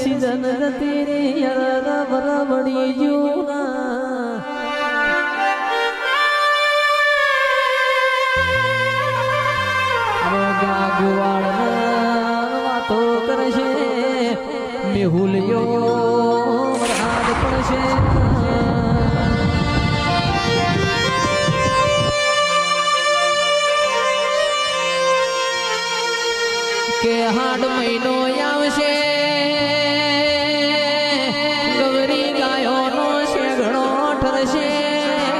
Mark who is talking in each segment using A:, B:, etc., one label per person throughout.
A: season तेरे यारा बराबड़ी जूना गुवाड़ वातो करशे मेहुलियो राज पड़शे के हाड महीनो आवशे गवरी गायो नो शेगणो ठरशे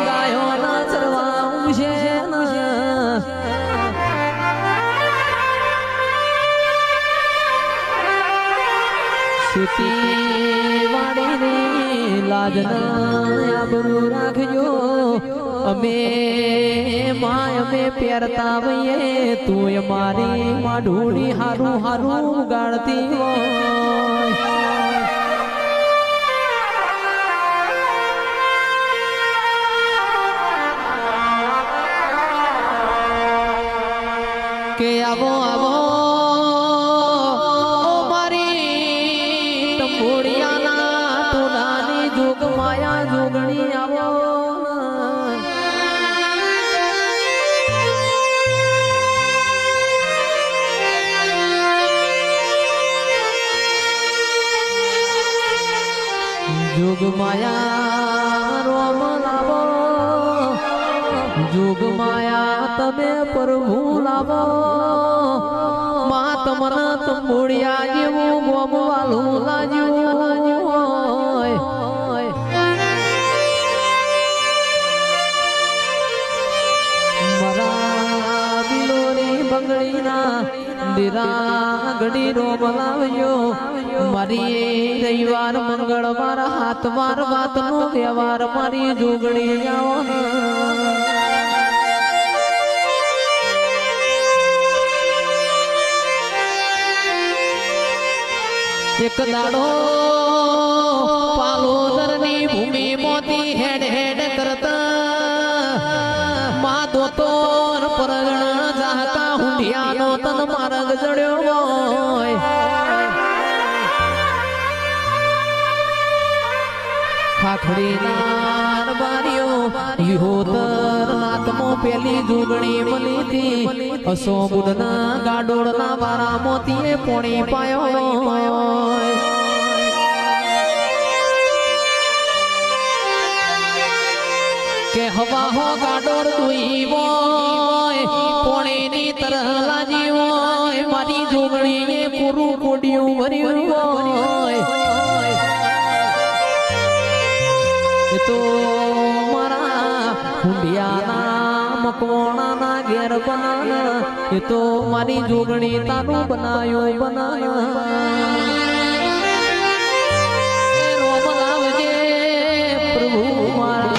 A: गायो ना चरवा उशे शेती वाड़ी लाजना आबरू राखजो अमे माय में प्यारता वये तू मारी माँ ढूंढी हारू हारू गाड़ती हो के आवो आवो मारी तंबोड़िया ना तू नानी जोग माया जोगणी आवो जोग माया रोम लावो जोग माया तमे प्रभु लावो मात मन तंबुड़िया जेवू गोम वालू लाजू मरा बिलोरी बंगड़ी ना दिरा गड़ी रोम लावयो मारी रविवार मंगलवार हाथवार बात नो व्यवहार मारी जोगड़ी जाओ एक दाड़ो पालोदरनी भूमि मोती हेड हेड करता माँ दोतोर परगण जाहता हुंडियानो तन मार्ग जड़्यो खाखड़ी नार बारियो योतर नातमो पेली जोगणी मली थी असो बुडना गाडोड़ना वारा मोतीए पोणी पायो के हवा हो गाडोड़ दुई वोय पोणी नी तरह लाजी वोय मारी जोगणी ये कुरु कोडियो भरियो वोय तो मारा हुंडियाना मकवाना ना घेर बनाना ये तो मारी जोगणी तानु बनायो बनाना रोम लावजे प्रभु मारा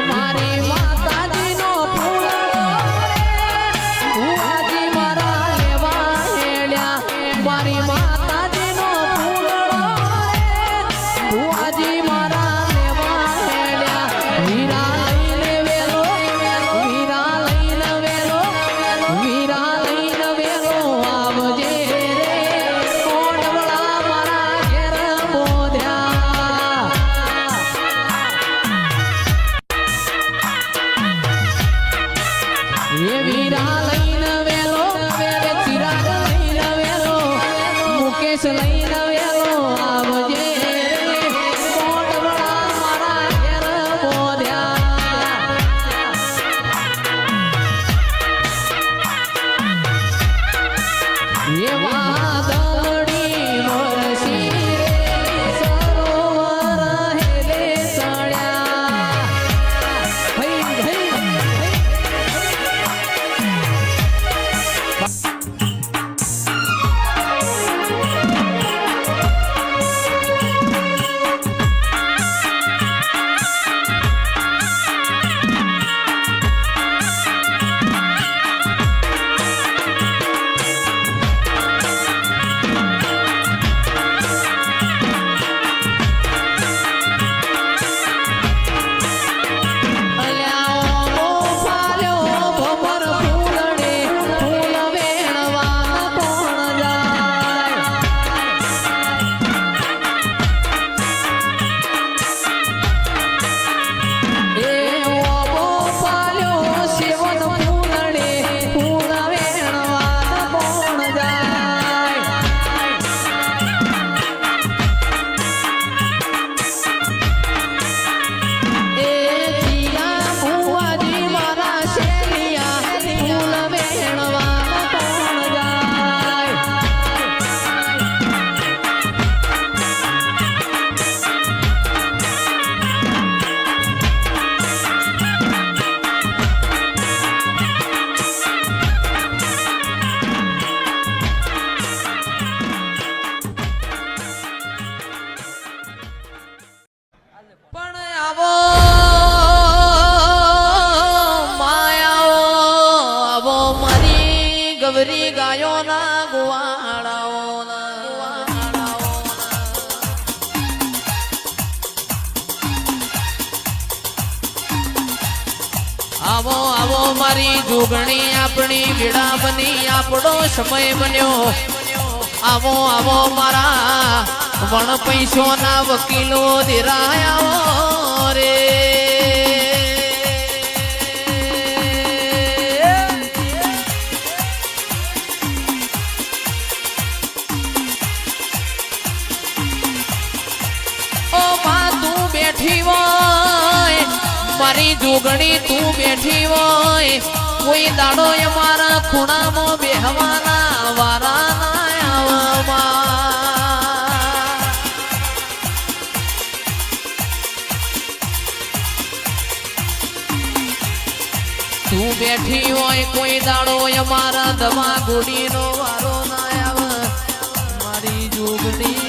A: મારી માતાજીનો ફૂલડો ભુવાજી મારા લેવા હેડ્યા મારી માતાજીનો ફૂલડો ભુવાજી મારા લેવા હેડ્યા વીરા લઈને વેલો વીરા લઈને વેલો વીરા લઈને વેલો આવજે રે કોડવળા મારા ઘેર બોધ્યા એ વીરા લઈને વેલો વેરે ચિરાગ લઈને વેલો મુકેશ લઈને વેલો આવજે રે કોડવળા મારા ઘેર બોધ્યા એ વાદળી વરસી રે સરોવર હેલે સળ્યા હઈ હઈ પણ આવો માયાઓ આવો મારી ગવરી ગાયોના ગુવાળાઓના આવો આવો મારી જોગણી આપણી વેડા બની આપણો સમય બન્યો આવો આવો મારા વણ પૈસો ના વકીલો ધીરાયા રે ઓ માં તું બેઠી હોય મારી જોગણી તું બેઠી હોય કોઈ દાડો અમારા ખૂણામાં બેહવાના વારા ના આવવા તું બેઠી હોય કોઈ દાડો અમારા દવા ગોડીનો વારો ના આવે મારી જોગણી